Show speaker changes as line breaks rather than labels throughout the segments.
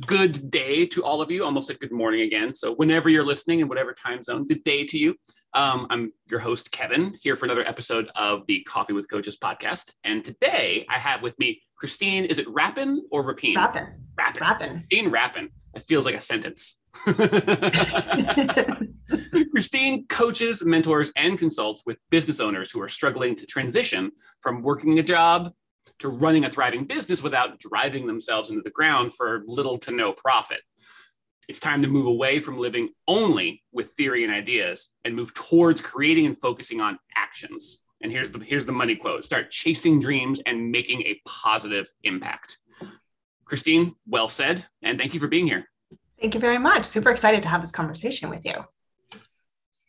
Good day to all of you. Almost said good morning again. So whenever you're listening in whatever time zone, good day to you. I'm your host, Kevin, here for another episode of the Coffee with Coaches podcast. And today I have with me Christine. Is it Rapin or Rapine?
Rapin.
Rapin. Christine Rapin. It feels like a sentence. Christine coaches, mentors, and consults with business owners who are struggling to transition from working a job to running a thriving business without driving themselves into the ground for little to no profit. It's time to move away from living only with theory and ideas and move towards creating and focusing on actions. And here's the money quote: start chasing dreams and making a positive impact. Christine, well said, and thank you for being here.
Thank you very much. Super excited to have this conversation with you.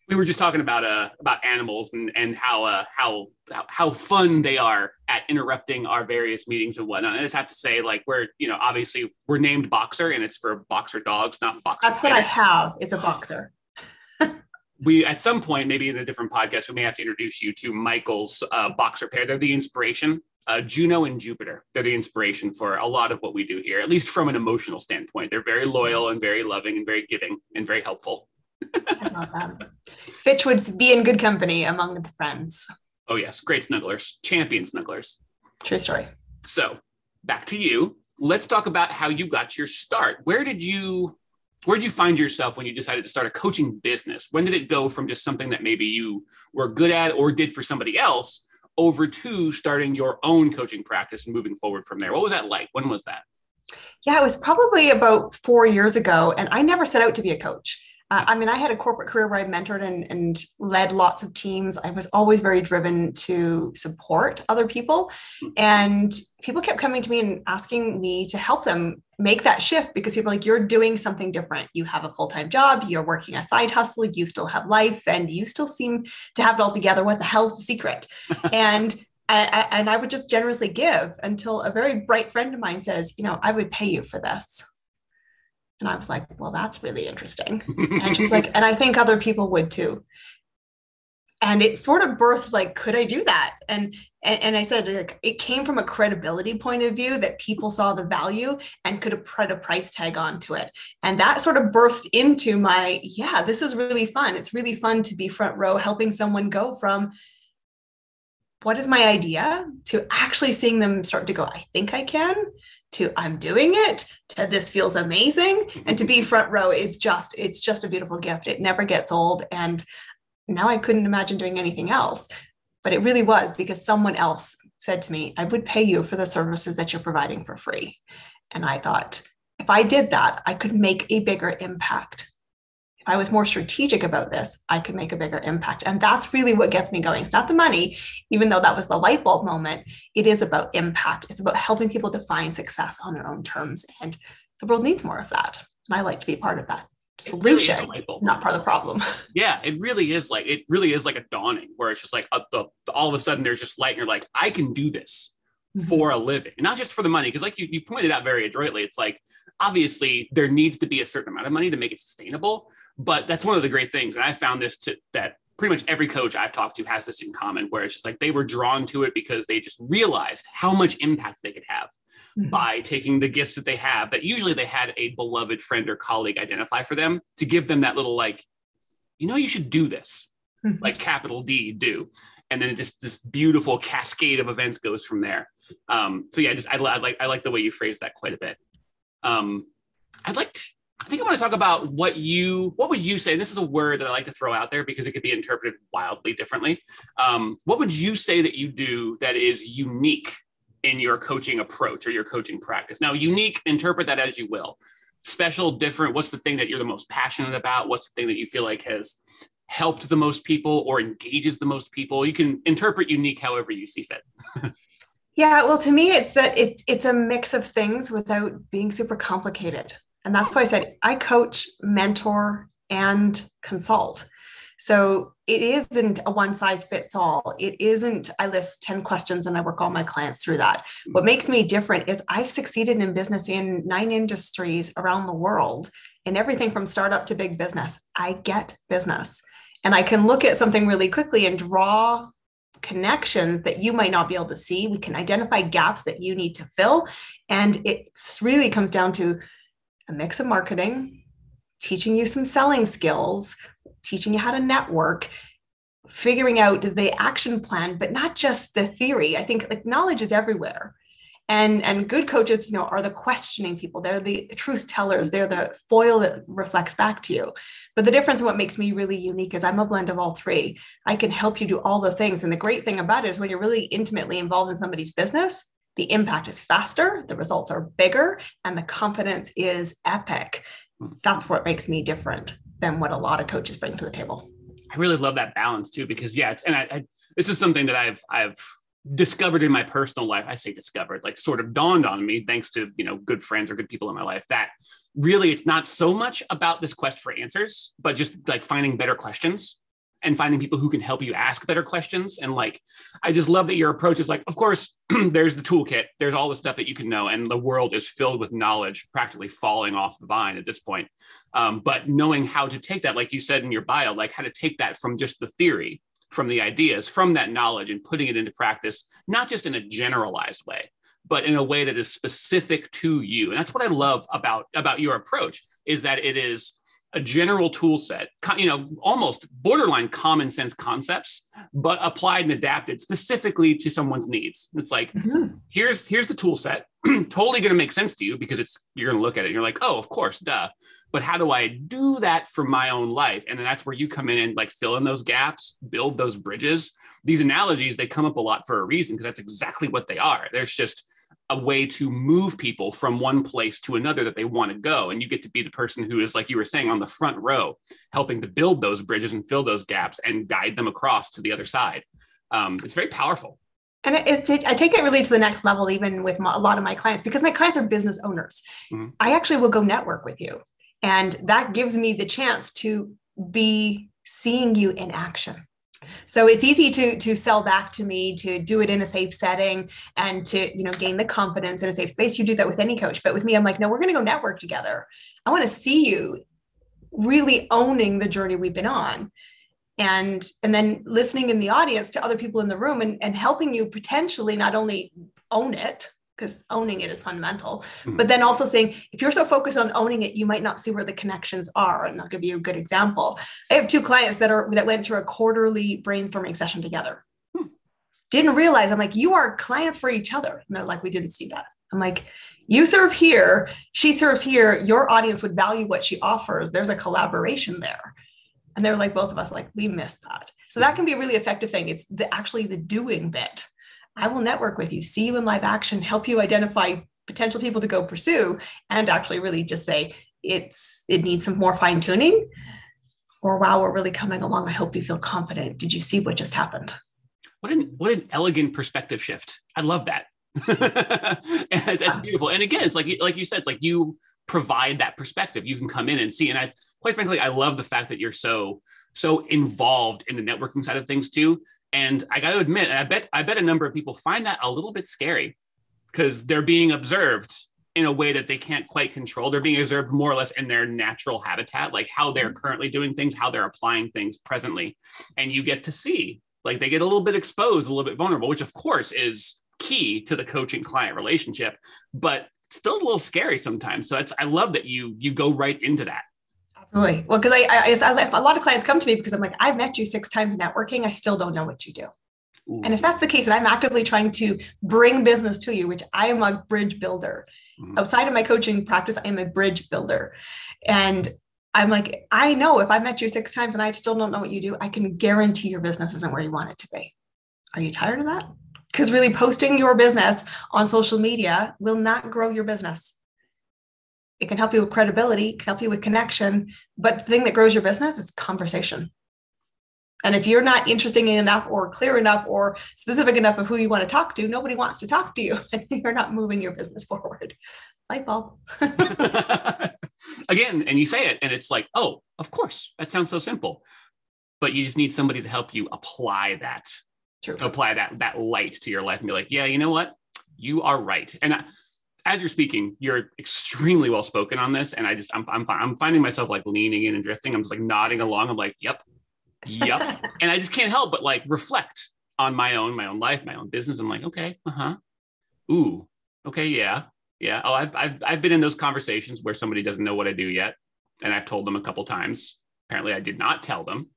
We were just talking about animals and how fun they are at interrupting our various meetings and whatnot. And I just have to say, like, obviously we're named Boxer, and it's for boxer dogs, not boxer.
That's what I have. It's a boxer.
We, at some point, maybe in a different podcast, we may have to introduce you to Michael's boxer pair. They're the inspiration. Juno and Jupiter. They're the inspiration for a lot of what we do here, at least from an emotional standpoint. They're very loyal and very loving and very giving and very helpful.
I love that. Fitch would be in good company among the friends.
Oh yes, great snugglers, champion snugglers.
True story.
So back to you. Let's talk about how you got your start. Where did you find yourself when you decided to start a coaching business? When did it go from just something that maybe you were good at or did for somebody else over to starting your own coaching practice and moving forward from there? What was that like? When was that?
Yeah, it was probably about 4 years ago, and I never set out to be a coach. I had a corporate career where I mentored and led lots of teams. I was always very driven to support other people. And people kept coming to me and asking me to help them make that shift, because people are like, you're doing something different. You have a full-time job, you're working a side hustle, you still have life, and you still seem to have it all together. What the hell's the secret? And I would just generously give until a very bright friend of mine says, I would pay you for this. And I was like, well, that's really interesting. And she's like, and I think other people would too. And it sort of birthed, like, could I do that? And I said, like, it came from a credibility point of view that people saw the value and could have put a price tag onto it. And that sort of birthed into my, this is really fun. It's really fun to be front row, helping someone go from what is my idea to actually seeing them start to go, I think I can, to I'm doing it, to this feels amazing. And to be front row it's just a beautiful gift. It never gets old. And now I couldn't imagine doing anything else, but it really was because someone else said to me, I would pay you for the services that you're providing for free. And I thought, if I did that, I could make a bigger impact. If I was more strategic about this, I could make a bigger impact. And that's really what gets me going. It's not the money, even though that was the light bulb moment. It is about impact. It's about helping people define success on their own terms. And the world needs more of that. And I like to be part of that solution, really not part of the problem.
Yeah, it really is like a dawning where it's just like all of a sudden there's just light and you're like, I can do this for a living, and not just for the money. Because like you pointed out very adroitly, it's like, obviously there needs to be a certain amount of money to make it sustainable. But that's one of the great things. And I found that pretty much every coach I've talked to has this in common, where it's just like they were drawn to it because they just realized how much impact they could have by taking the gifts that they have, that usually they had a beloved friend or colleague identify for them, to give them that little, like, you should do this, like capital D, do. And then just this beautiful cascade of events goes from there. I like the way you phrased that quite a bit. I think I want to talk about what would you say, this is a word that I like to throw out there because it could be interpreted wildly differently. What would you say that you do that is unique in your coaching approach or your coaching practice? Now, unique, interpret that as you will. Special, different, what's the thing that you're the most passionate about? What's the thing that you feel like has helped the most people or engages the most people? You can interpret unique however you see fit.
Yeah, well, to me, it's that it's a mix of things without being super complicated. And that's why I said I coach, mentor, and consult. So it isn't a one size fits all. It isn't, I list 10 questions and I work all my clients through that. What makes me different is I've succeeded in business in 9 industries around the world, and everything from startup to big business. I get business, and I can look at something really quickly and draw connections that you might not be able to see. We can identify gaps that you need to fill. And it really comes down to a mix of marketing, teaching you some selling skills, teaching you how to network, figuring out the action plan, but not just the theory. I think like knowledge is everywhere. And good coaches, you know, are the questioning people. They're the truth tellers. They're the foil that reflects back to you. But the difference in what makes me really unique is I'm a blend of all three. I can help you do all the things. And the great thing about it is when you're really intimately involved in somebody's business, the impact is faster, the results are bigger, and the confidence is epic. That's what makes me different than what a lot of coaches bring to the table.
I really love that balance too, because this is something that I've discovered in my personal life. I say discovered, like sort of dawned on me thanks to, you know, good friends or good people in my life, that really it's not so much about this quest for answers, but just like finding better questions and finding people who can help you ask better questions. And like, I just love that your approach is like, of course, there's the toolkit, there's all the stuff that you can know, and the world is filled with knowledge practically falling off the vine at this point. But knowing how to take that, like you said in your bio, like how to take that from just the theory, from the ideas, from that knowledge, and putting it into practice, not just in a generalized way, but in a way that is specific to you. And that's what I love about your approach, is that it is a general tool set, you know, almost borderline common sense concepts, but applied and adapted specifically to someone's needs. It's like, here's the tool set, totally going to make sense to you because you're going to look at it and you're like, oh, of course, duh. But how do I do that for my own life? And then that's where you come in and like fill in those gaps, build those bridges. These analogies, they come up a lot for a reason, because that's exactly what they are. There's just a way to move people from one place to another that they want to go. And you get to be the person who is, like you were saying, on the front row, helping to build those bridges and fill those gaps and guide them across to the other side. It's very powerful.
And I take it really to the next level, even with a lot of my clients, because my clients are business owners. Mm-hmm. I actually will go network with you. And that gives me the chance to be seeing you in action. So it's easy to sell back to me, to do it in a safe setting, and to, you know, gain the confidence in a safe space. You do that with any coach. But with me, I'm like, no, we're going to go network together. I want to see you really owning the journey we've been on. And then listening in the audience to other people in the room and helping you potentially not only own it, because owning it is fundamental, but then also saying, if you're so focused on owning it, you might not see where the connections are. And I'll give you a good example. I have two clients that went through a quarterly brainstorming session together. Didn't realize, I'm like, you are clients for each other. And they're like, we didn't see that. I'm like, you serve here, she serves here. Your audience would value what she offers. There's a collaboration there. And they're like, both of us, like, we missed that. So that can be a really effective thing. It's actually the doing bit. I will network with you, see you in live action, help you identify potential people to go pursue, and actually really just say it needs some more fine tuning, or wow, we're really coming along. I hope you feel confident. Did you see what just happened?
What an elegant perspective shift. I love that. It's beautiful. And again, it's like you said, it's like you provide that perspective. You can come in and see. And quite frankly, I love the fact that you're so involved in the networking side of things too. And I got to admit, and I bet a number of people find that a little bit scary, because they're being observed in a way that they can't quite control. They're being observed more or less in their natural habitat, like how they're currently doing things, how they're applying things presently. And you get to see, like, they get a little bit exposed, a little bit vulnerable, which of course is key to the coaching client relationship, but still is a little scary sometimes. So I love that you go right into that.
Absolutely. Well, because I a lot of clients come to me because I'm like, I've met you 6 times networking. I still don't know what you do. Ooh. And if that's the case, and I'm actively trying to bring business to you, which I am a bridge builder. Outside of my coaching practice, I am a bridge builder. And I'm like, I know if I met you 6 times and I still don't know what you do, I can guarantee your business isn't where you want it to be. Are you tired of that? Because really posting your business on social media will not grow your business. It can help you with credibility, can help you with connection, but the thing that grows your business is conversation. And if you're not interesting enough or clear enough or specific enough of who you want to talk to, nobody wants to talk to you, and you're not moving your business forward. Light bulb.
Again, and you say it, and it's like, oh, of course, that sounds so simple. But you just need somebody to help you apply that. True. To apply that light to your life and be like, yeah, you know what? You are right. And as you're speaking, you're extremely well spoken on this. And I'm finding myself like leaning in and drifting. I'm just like nodding along. I'm like, yep. And I just can't help but like reflect on my own life, my own business. I'm like, okay, ooh, okay, yeah. Yeah. Oh, I've been in those conversations where somebody doesn't know what I do yet, and I've told them a couple times. Apparently, I did not tell them.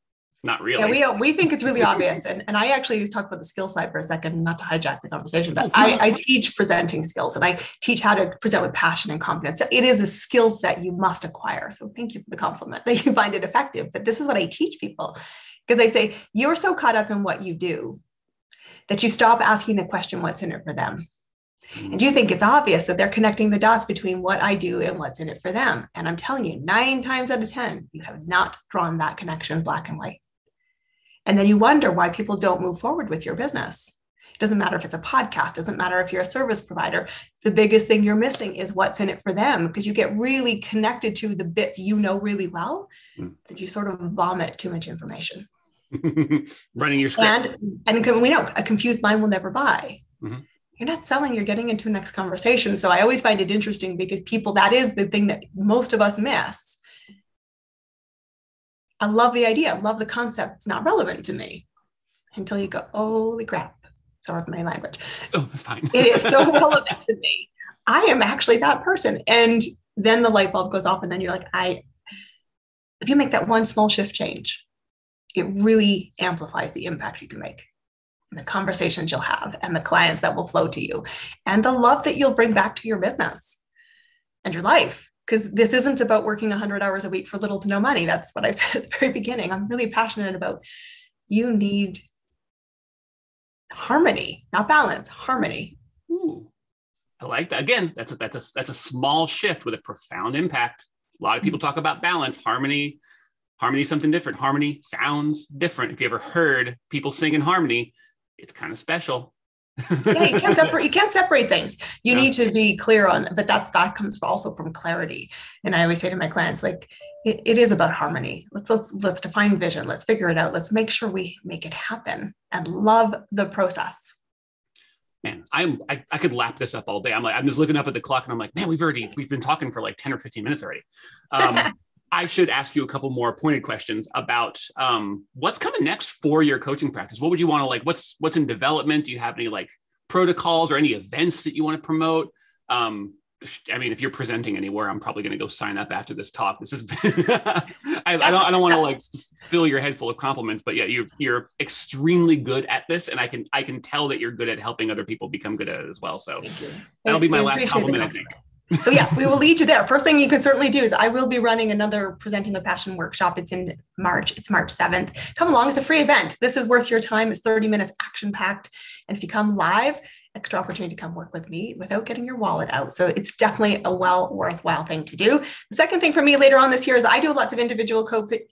Not really.
Yeah, we think it's really obvious. And I actually talk about the skill side for a second, not to hijack the conversation, but I teach presenting skills, and I teach how to present with passion and confidence. So it is a skill set you must acquire. So thank you for the compliment that you find it effective. But this is what I teach people, because I say, you're so caught up in what you do that you stop asking the question, what's in it for them? And you think it's obvious that they're connecting the dots between what I do and what's in it for them. And I'm telling you, 9 times out of 10, you have not drawn that connection black and white. And then you wonder why people don't move forward with your business. It doesn't matter if it's a podcast, doesn't matter if you're a service provider. The biggest thing you're missing is what's in it for them, because you get really connected to the bits you know really well, that you sort of vomit too much information.
Running your script.
And we know a confused mind will never buy. Mm-hmm. You're not selling, you're getting into the next conversation. So I always find it interesting, because people, that is the thing that most of us miss. I love the idea, I love the concept. It's not relevant to me until you go, holy crap. Sorry for my language.
Oh, that's fine.
It is so relevant to me. I am actually that person. And then the light bulb goes off, and then you're like, if you make that one small shift change, it really amplifies the impact you can make, and the conversations you'll have, and the clients that will flow to you, and the love that you'll bring back to your business and your life. Because this isn't about working 100 hours a week for little to no money. That's what I said at the very beginning. I'm really passionate about, you need harmony, not balance, harmony.
Ooh, I like that. Again, that's a small shift with a profound impact. A lot of people talk about balance, harmony. Harmony is something different. Harmony sounds different. If you ever heard people sing in harmony, it's kind of special.
Yeah, you can't separate things. You need to be clear on, but that comes also from clarity. And I always say to my clients, like, it is about harmony. Let's define vision. Let's figure it out. Let's make sure we make it happen, and love the process.
Man, I could lap this up all day. I'm just looking up at the clock, and I'm like, man, we've been talking for like 10 or 15 minutes already. I should ask you a couple more pointed questions about what's coming next for your coaching practice. What would you want to what's in development? Do you have any like protocols or any events that you want to promote? I mean, if you're presenting anywhere, I'm probably going to go sign up after this talk. This is, I don't want to like fill your head full of compliments, but yeah, you're extremely good at this. And I can tell that you're good at helping other people become good at it as well. So that'll be my last compliment, I think.
So yes, we will lead you there. First thing you can certainly do is I will be running another Presenting with Passion workshop. It's in March. It's March 7th. Come along. It's a free event. This is worth your time. It's 30 minutes action packed. And if you come live, extra opportunity to come work with me without getting your wallet out. So it's definitely a worthwhile thing to do. The second thing for me later on this year is I do lots of individual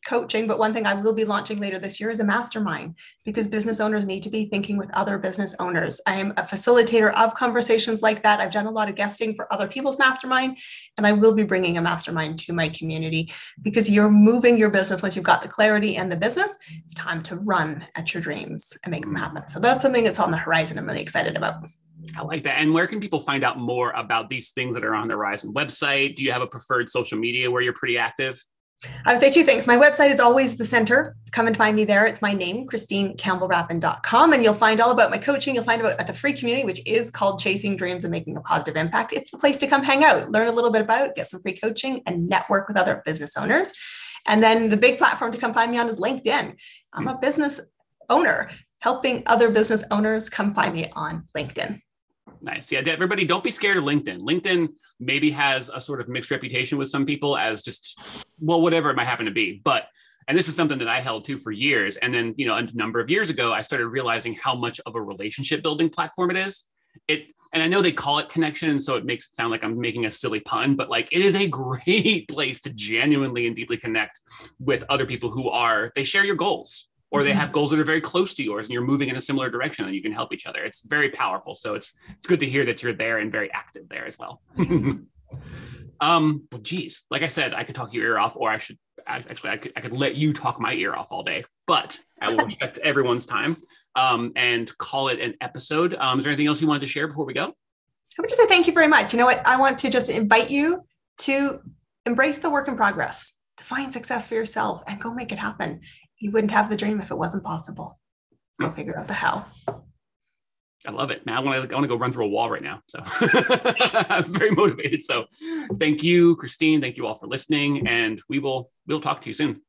coaching, but one thing I will be launching later this year is a mastermind, because business owners need to be thinking with other business owners. I am a facilitator of conversations like that. I've done a lot of guesting for other people's mastermind, and I will be bringing a mastermind to my community, because you're moving your business. Once you've got the clarity and the business, it's time to run at your dreams and make them happen. So that's something that's on the horizon I'm really excited about.
I like that. And where can people find out more about these things that are on the Horizon website? Do you have a preferred social media where you're pretty active?
I would say 2 things. My website is always the center. Come and find me there. It's my name, ChristineCampbellRapin.com. And you'll find all about my coaching. You'll find about at the free community, which is called Chasing Dreams and Making a Positive Impact. It's the place to come hang out, learn a little bit about it, get some free coaching, and network with other business owners. And then the big platform to come find me on is LinkedIn. I'm a business owner helping other business owners. Come find me on LinkedIn.
Nice. Yeah, everybody, don't be scared of LinkedIn. LinkedIn maybe has a sort of mixed reputation with some people as just, well, whatever it might happen to be. But, and this is something that I held to for years. And then, a number of years ago, I started realizing how much of a relationship building platform it is. And I know they call it connection, so it makes it sound like I'm making a silly pun, but like it is a great place to genuinely and deeply connect with other people they share your goals, or they have goals that are very close to yours and you're moving in a similar direction and you can help each other. It's very powerful. So it's good to hear that you're there and very active there as well. Well, geez, like I said, I could talk your ear off, or I could let you talk my ear off all day, but I will respect everyone's time and call it an episode. Is there anything else you wanted to share before we go?
I would just say thank you very much. You know what? I want to just invite you to embrace the work in progress, to find success for yourself and go make it happen. You wouldn't have the dream if it wasn't possible. Go figure out the how.
I love it, man. I want to go run through a wall right now. So I'm very motivated. So thank you, Christine. Thank you all for listening, and we'll talk to you soon.